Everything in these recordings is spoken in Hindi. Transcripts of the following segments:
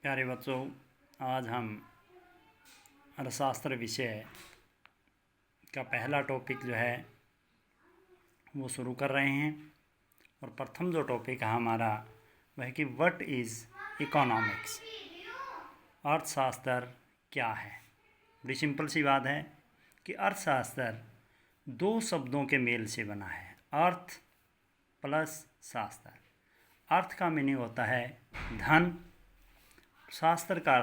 प्यारे बच्चों, आज हम अर्थशास्त्र विषय का पहला टॉपिक जो है वो शुरू कर रहे हैं। और प्रथम जो टॉपिक है हमारा वह है कि व्हाट इज़ इकोनॉमिक्स, अर्थशास्त्र क्या है। बड़ी सिंपल सी बात है कि अर्थशास्त्र दो शब्दों के मेल से बना है, अर्थ प्लस शास्त्र। अर्थ का मीनिंग होता है धन, शास्त्र का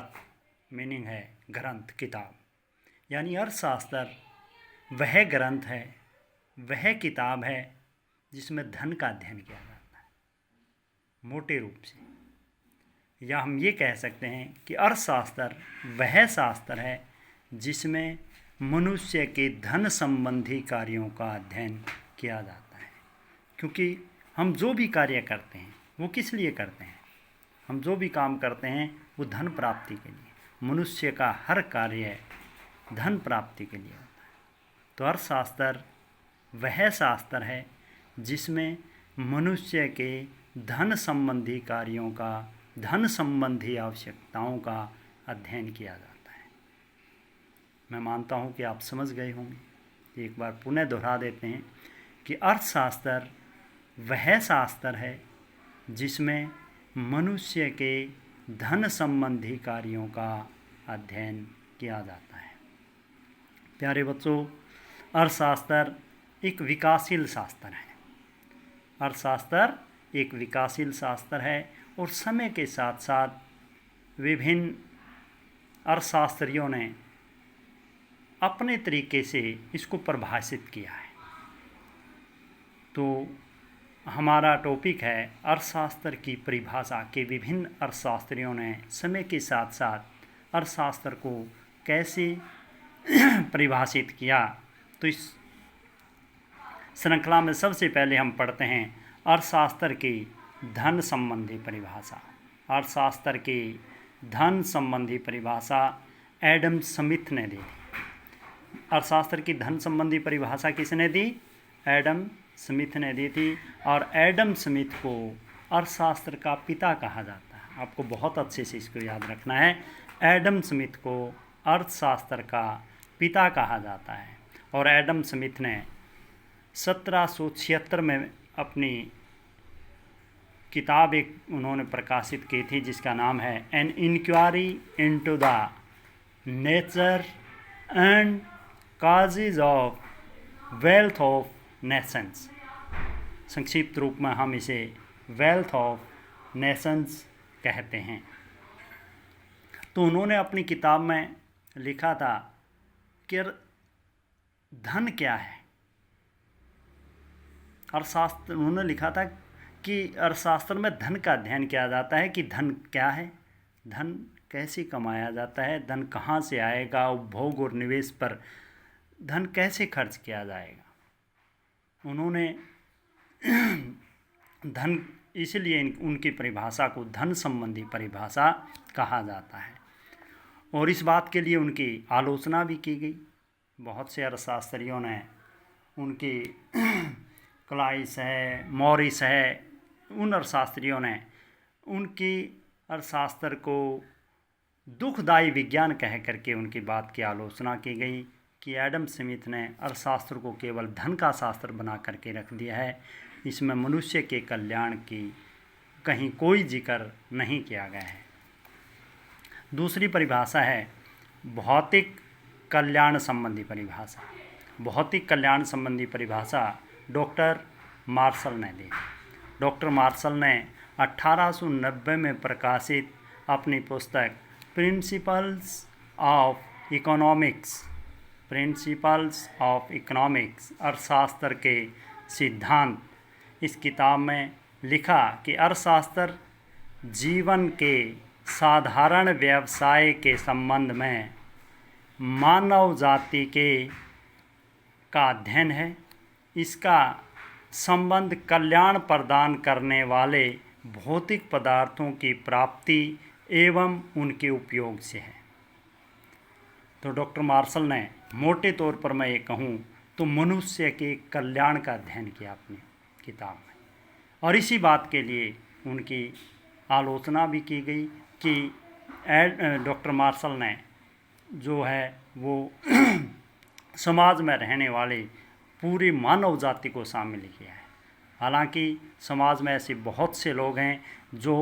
मीनिंग है ग्रंथ, किताब। यानी अर्थशास्त्र वह ग्रंथ है, वह किताब है जिसमें धन का अध्ययन किया जाता है। मोटे रूप से या हम ये कह सकते हैं कि अर्थशास्त्र वह शास्त्र है जिसमें मनुष्य के धन संबंधी कार्यों का अध्ययन किया जाता है। क्योंकि हम जो भी कार्य करते हैं वो किस लिए करते हैं? हम जो भी काम करते हैं वो धन प्राप्ति के लिए। मनुष्य का हर कार्य धन प्राप्ति के लिए होता है। तो अर्थशास्त्र वह शास्त्र है जिसमें मनुष्य के धन संबंधी कार्यों का, धन संबंधी आवश्यकताओं का अध्ययन किया जाता है। मैं मानता हूँ कि आप समझ गए होंगे। एक बार पुनः दोहरा देते हैं कि अर्थशास्त्र वह शास्त्र है जिसमें मनुष्य के धन संबंधी कार्यों का अध्ययन किया जाता है। प्यारे बच्चों, अर्थशास्त्र एक विकासशील शास्त्र है। अर्थशास्त्र एक विकासशील शास्त्र है और समय के साथ साथ विभिन्न अर्थशास्त्रियों ने अपने तरीके से इसको परिभाषित किया है। तो हमारा टॉपिक है अर्थशास्त्र की परिभाषा के विभिन्न अर्थशास्त्रियों ने समय के साथ साथ अर्थशास्त्र को कैसे परिभाषित किया। तो इस श्रृंखला में सबसे पहले हम पढ़ते हैं अर्थशास्त्र की धन संबंधी परिभाषा। अर्थशास्त्र की धन संबंधी परिभाषा एडम स्मिथ ने दी। अर्थशास्त्र की धन संबंधी परिभाषा किसने दी? एडम स्मिथ ने दी थी। और एडम स्मिथ को अर्थशास्त्र का पिता कहा जाता है। आपको बहुत अच्छे से इसको याद रखना है। एडम स्मिथ को अर्थशास्त्र का पिता कहा जाता है। और एडम स्मिथ ने 1776 में अपनी किताब एक उन्होंने प्रकाशित की थी जिसका नाम है an inquiry into the nature and causes of wealth of nations. संक्षिप्त रूप में हम इसे वेल्थ ऑफ नेशंस कहते हैं। तो उन्होंने अपनी किताब में लिखा था कि धन क्या है। अर्थशास्त्र उन्होंने लिखा था कि अर्थशास्त्र में धन का अध्ययन किया जाता है कि धन क्या है, धन कैसे कमाया जाता है, धन कहाँ से आएगा, उपभोग और निवेश पर धन कैसे खर्च किया जाएगा। उन्होंने धन, इसलिए उनकी परिभाषा को धन संबंधी परिभाषा कहा जाता है। और इस बात के लिए उनकी आलोचना भी की गई। बहुत से अर्थशास्त्रियों ने उनकी क्लाइस है, मॉरिस है, उन अर्थशास्त्रियों ने उनकी अर्थशास्त्र को दुखदायी विज्ञान कह करके उनकी बात की आलोचना की गई कि एडम स्मिथ ने अर्थशास्त्र को केवल धन का शास्त्र बना करके रख दिया है, इसमें मनुष्य के कल्याण की कहीं कोई जिक्र नहीं किया गया है। दूसरी परिभाषा है भौतिक कल्याण संबंधी परिभाषा। भौतिक कल्याण संबंधी परिभाषा डॉक्टर मार्शल ने दी। डॉक्टर मार्शल ने 1890 में प्रकाशित अपनी पुस्तक प्रिंसिपल्स ऑफ इकोनॉमिक्स अर्थशास्त्र के सिद्धांत, इस किताब में लिखा कि अर्थशास्त्र जीवन के साधारण व्यवसाय के संबंध में मानव जाति का अध्ययन है। इसका संबंध कल्याण प्रदान करने वाले भौतिक पदार्थों की प्राप्ति एवं उनके उपयोग से है। तो डॉक्टर मार्शल ने मोटे तौर पर मैं ये कहूँ तो मनुष्य के कल्याण का अध्ययन किया अपनी किताब में। और इसी बात के लिए उनकी आलोचना भी की गई कि डॉक्टर मार्शल ने जो है वो समाज में रहने वाले पूरी मानव जाति को शामिल किया है। हालांकि समाज में ऐसे बहुत से लोग हैं जो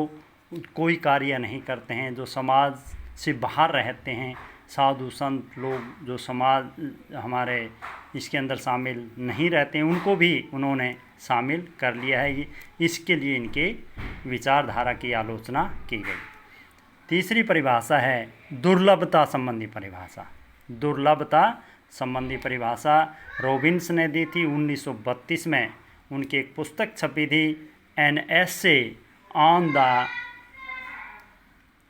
कोई कार्य नहीं करते हैं, जो समाज से बाहर रहते हैं, साधु संत लोग जो समाज हमारे इसके अंदर शामिल नहीं रहते हैं, उनको भी उन्होंने शामिल कर लिया है। इसके लिए इनके विचारधारा की आलोचना की गई। तीसरी परिभाषा है दुर्लभता संबंधी परिभाषा। दुर्लभता संबंधी परिभाषा रॉबिन्स ने दी थी 1932 में। उनकी एक पुस्तक छपी थी, an essay on the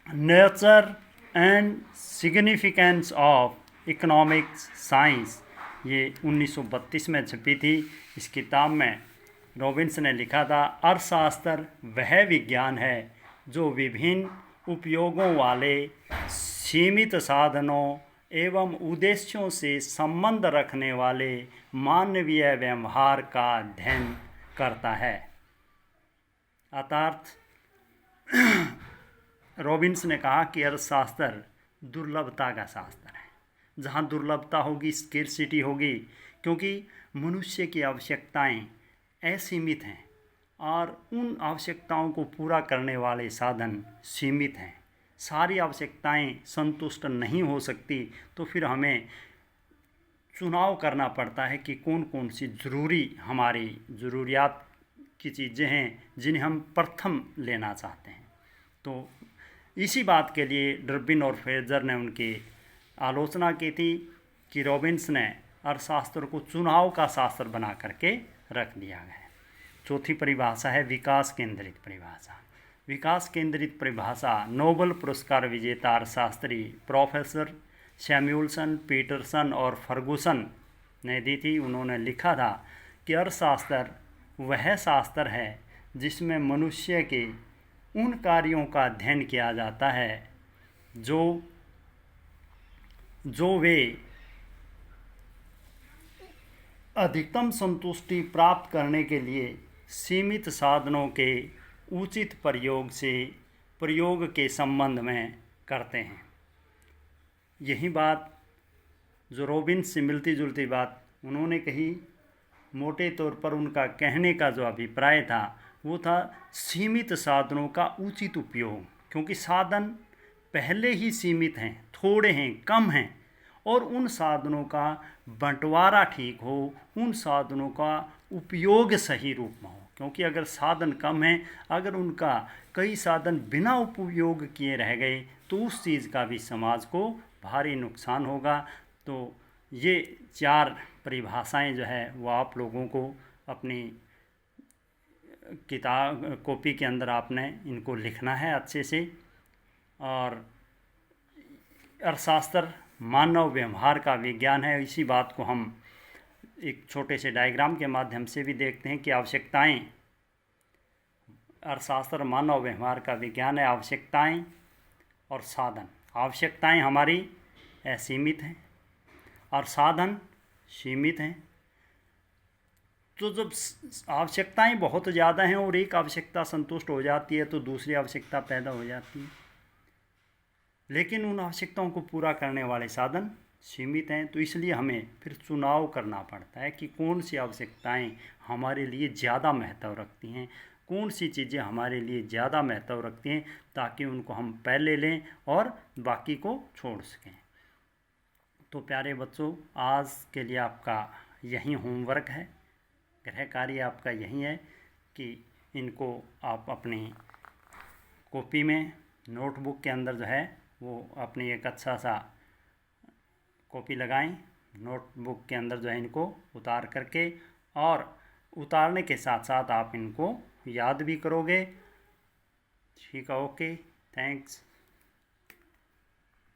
nature and significance of economics science. ये 1932 में छपी थी। इस किताब में रॉबिन्स ने लिखा था, अर्थशास्त्र वह विज्ञान है जो विभिन्न उपयोगों वाले सीमित साधनों एवं उद्देश्यों से संबंध रखने वाले मानवीय व्यवहार का अध्ययन करता है। अर्थात रॉबिन्स ने कहा कि अर्थशास्त्र दुर्लभता का शास्त्र है। जहाँ दुर्लभता होगी, स्केर्सिटी होगी, क्योंकि मनुष्य की आवश्यकताएं असीमित हैं और उन आवश्यकताओं को पूरा करने वाले साधन सीमित हैं। सारी आवश्यकताएं संतुष्ट नहीं हो सकती, तो फिर हमें चुनाव करना पड़ता है कि कौन कौन सी ज़रूरी हमारी ज़रूरियात की चीज़ें हैं जिन्हें हम प्रथम लेना चाहते हैं। तो इसी बात के लिए डर्बिन और फ्रेजर ने उनकी आलोचना की थी कि रॉबिन्स ने अर्थशास्त्र को चुनाव का शास्त्र बना करके रख दिया है। चौथी परिभाषा है विकास केंद्रित परिभाषा। विकास केंद्रित परिभाषा नोबेल पुरस्कार विजेता अर्थशास्त्री प्रोफेसर सैमुएल्सन, पीटरसन और फर्गुसन ने दी थी। उन्होंने लिखा था कि अर्थशास्त्र वह शास्त्र है जिसमें मनुष्य के उन कार्यों का अध्ययन किया जाता है जो वे अधिकतम संतुष्टि प्राप्त करने के लिए सीमित साधनों के उचित प्रयोग के संबंध में करते हैं। यही बात जो रॉबिन्स से मिलती जुलती बात उन्होंने कही। मोटे तौर पर उनका कहने का जो अभिप्राय था वो था सीमित साधनों का उचित उपयोग, क्योंकि साधन पहले ही सीमित हैं, थोड़े हैं, कम हैं, और उन साधनों का बंटवारा ठीक हो, उन साधनों का उपयोग सही रूप में हो। क्योंकि अगर साधन कम हैं, अगर उनका कई साधन बिना उपयोग किए रह गए तो उस चीज़ का भी समाज को भारी नुकसान होगा। तो ये 4 परिभाषाएं जो है वो आप लोगों को अपनी किताब कॉपी के अंदर आपने इनको लिखना है अच्छे से। और अर्थशास्त्र मानव व्यवहार का विज्ञान है। इसी बात को हम एक छोटे से डायग्राम के माध्यम से भी देखते हैं कि आवश्यकताएं, अर्थशास्त्र मानव व्यवहार का विज्ञान है। आवश्यकताएं और साधन, आवश्यकताएं हमारी असीमित हैं और साधन सीमित हैं। तो जब आवश्यकताएं बहुत ज़्यादा हैं और एक आवश्यकता संतुष्ट हो जाती है तो दूसरी आवश्यकता पैदा हो जाती है, लेकिन उन आवश्यकताओं को पूरा करने वाले साधन सीमित हैं। तो इसलिए हमें फिर चुनाव करना पड़ता है कि कौन सी आवश्यकताएं हमारे लिए ज़्यादा महत्व रखती हैं, कौन सी चीज़ें हमारे लिए ज़्यादा महत्व रखती हैं, ताकि उनको हम पहले लें और बाकी को छोड़ सकें। तो प्यारे बच्चों, आज के लिए आपका यही होमवर्क है, गृह कार्य आपका यही है कि इनको आप अपनी कॉपी में, नोटबुक के अंदर जो है वो अपनी एक अच्छा सा कॉपी लगाएं। नोटबुक के अंदर जो है इनको उतार करके, और उतारने के साथ साथ आप इनको याद भी करोगे। ठीक है, ओके, थैंक्स।